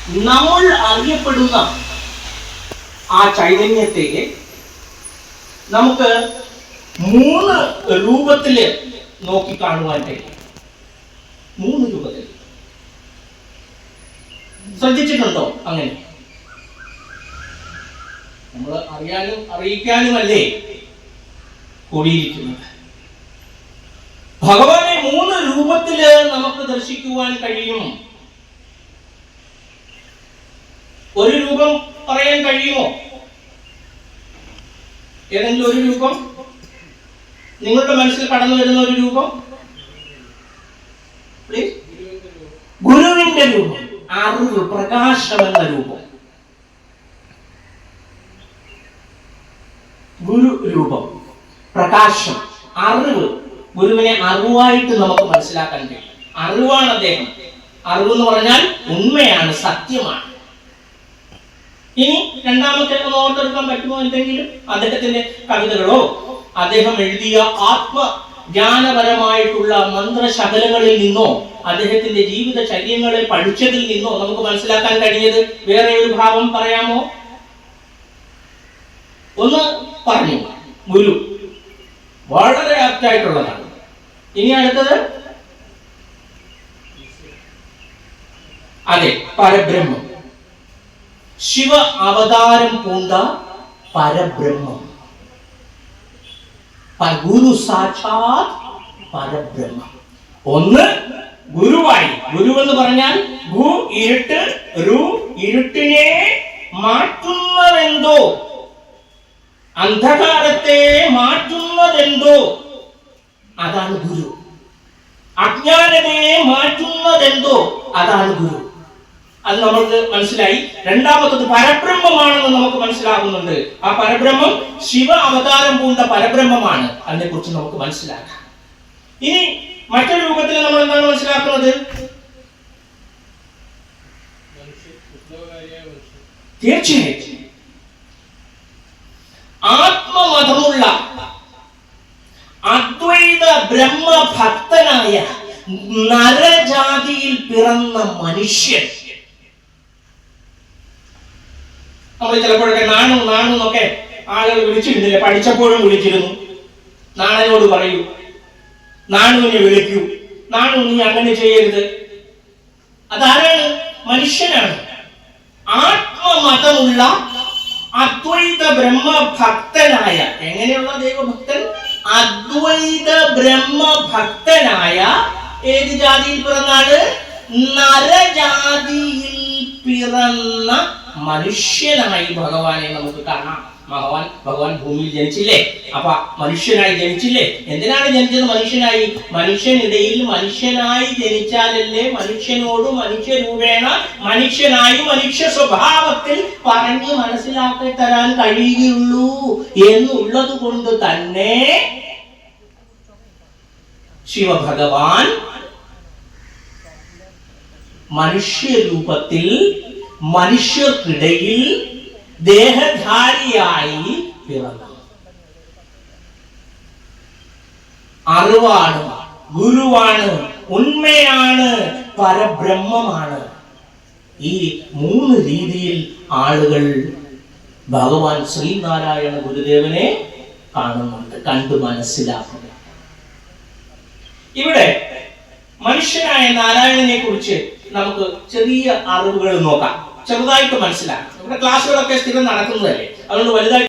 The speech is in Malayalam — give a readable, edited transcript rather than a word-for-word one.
നമ്മൾ അറിയപ്പെടുന്ന ആ ചൈതന്യത്തെ നമുക്ക് 3 രൂപത്തില് നോക്കിക്കാണുവാൻ കഴിയും. 3 രൂപത്തിൽ ശ്രദ്ധിച്ചിട്ടുണ്ടോ? അങ്ങനെ നമ്മൾ അറിയാനും അറിയിക്കാനുമല്ലേ കൂടിയിരിക്കുന്നത്. ഭഗവാനെ 3 രൂപത്തില് നമുക്ക് ദർശിക്കുവാൻ കഴിയും. ഒരു രൂപം പറയാൻ കഴിയുമോ? ഏതെങ്കിലും ഒരു രൂപം നിങ്ങളുടെ മനസ്സിൽ കടന്നു വരുന്ന ഒരു രൂപം? ഗുരുവിന്റെ രൂപം, അറിവ്, പ്രകാശം എന്ന രൂപം. ഗുരു രൂപം, പ്രകാശം, അറിവ്. ഗുരുവിനെ അറിവായിട്ട് നമുക്ക് മനസ്സിലാക്കാൻ കഴിയും. അറിവാണ് അദ്ദേഹം. അറിവ് എന്ന് പറഞ്ഞാൽ ഉണ്മയാണ്, സത്യമാണ്. ഇനി രണ്ടാമത്തെ ഓർത്തെടുക്കാൻ പറ്റുമോ എന്തെങ്കിലും? അദ്ദേഹത്തിന്റെ കവിതകളോ അദ്ദേഹം എഴുതിയ ആത്മജ്ഞാനപരമായിട്ടുള്ള മന്ത്രശകലങ്ങളിൽ നിന്നോ അദ്ദേഹത്തിന്റെ ജീവിതചര്യങ്ങളെ പഠിച്ചതിൽ നിന്നോ നമുക്ക് മനസ്സിലാക്കാൻ കഴിഞ്ഞത് വേറെ ഒരു ഭാവം പറയാമോ? ഒന്ന് പറഞ്ഞു, ഗുരു വളരെ ആപ്റ്റായിട്ടുള്ളതാണ്. ഇനി അടുത്തത് അതെ, പരബ്രഹ്മം, ശിവ അവതാരം പൂണ്ട പരബ്രഹ്മം, ഗുരു സാക്ഷാത് പരബ്രഹ്മം. ഒന്ന് ഗുരുവായി. ഗുരു എന്ന് പറഞ്ഞാൽ ഗു ഇരുട്ട്, രു ഇരുട്ടിനെ മാറ്റുന്നതെന്തോ, അന്ധകാരത്തെ മാറ്റുന്നതെന്തോ, അതാണ് ഗുരു. അജ്ഞാനതയെ മാറ്റുന്നതെന്തോ, അതാണ് ഗുരു. അത് നമ്മൾക്ക് മനസ്സിലായി. രണ്ടാമത്തത് പരബ്രഹ്മമാണെന്ന് നമുക്ക് മനസ്സിലാകുന്നുണ്ട്. ആ പരബ്രഹ്മം ശിവ അവതാരം പൂണ്ട പരബ്രഹ്മമാണ്. അതിനെ കുറിച്ച് നമുക്ക് മനസ്സിലാക്കാം. ഇനി മറ്റൊരു രൂപത്തിൽ നമ്മൾ എന്താണ് മനസ്സിലാക്കുന്നത്? തീർച്ചയായിട്ടും ആത്മമതമുള്ള അദ്വൈത ബ്രഹ്മഭക്തനായ നരജാതിയിൽ പിറന്ന മനുഷ്യൻ. നമ്മൾ ചിലപ്പോഴൊക്കെ നാണു നാണു എന്നൊക്കെ ആളുകൾ വിളിച്ചിരുന്നില്ലേ? പഠിച്ചപ്പോഴും വിളിച്ചിരുന്നു. നാണനോട് പറയൂ, നാണുവിനെ വിളിക്കൂ, നാണു നീ അങ്ങനെ ചെയ്യരുത്. അതാരാണ്? മനുഷ്യനാണ്. ആത്മമതമുള്ള അദ്വൈത ബ്രഹ്മഭക്തനായ, എങ്ങനെയുള്ള ദൈവഭക്തൻ? അദ്വൈത ബ്രഹ്മഭക്തനായ ഏത് ജാതിയിൽ പിറന്നാണ്? നരജാതിയിൽ പിറന്ന മനുഷ്യനായി ഭഗവാനെ നമുക്ക് കാണാം. ഭഗവാൻ ഭൂമിയിൽ ജനിച്ചില്ലേ? അപ്പൊ മനുഷ്യനായി ജനിച്ചില്ലേ? എന്തിനാണ് ജനിച്ചത്? മനുഷ്യനായി. മനുഷ്യനിടയിൽ മനുഷ്യനായി ജനിച്ചാലല്ലേ മനുഷ്യനോട് മനുഷ്യരൂപേണ മനുഷ്യനായി മനുഷ്യ സ്വഭാവത്തിൽ പറഞ്ഞ് മനസ്സിലാക്കി തരാൻ കഴിയുകയുള്ളൂ എന്നുള്ളത് കൊണ്ട് തന്നെ ശിവഭഗവാൻ മനുഷ്യരൂപത്തിൽ മനുഷ്യർക്കിടയിൽ ദേഹധാരിയായി പിറന്നു. അറിവാണ്, ഗുരുവാണ്, ഉണ്മയാണ്, പരബ്രഹ്മമാണ്. ഈ 3 രീതിയിൽ ആളുകൾ ഭഗവാൻ ശ്രീനാരായണ ഗുരുദേവനെ കാണുന്നുണ്ട്, കണ്ടു മനസ്സിലാക്കുന്നു. ഇവിടെ മനുഷ്യനായ നാരായണനെ കുറിച്ച് നമുക്ക് ചെറിയ അറിവുകൾ നോക്കാം, ചെറുതായിട്ട് മനസ്സിലാക്കാം. ഇവിടെ ക്ലാസ്സുകളൊക്കെ സ്ഥിരം നടക്കുന്നതല്ലേ, അതുകൊണ്ട് വലുതായിട്ട്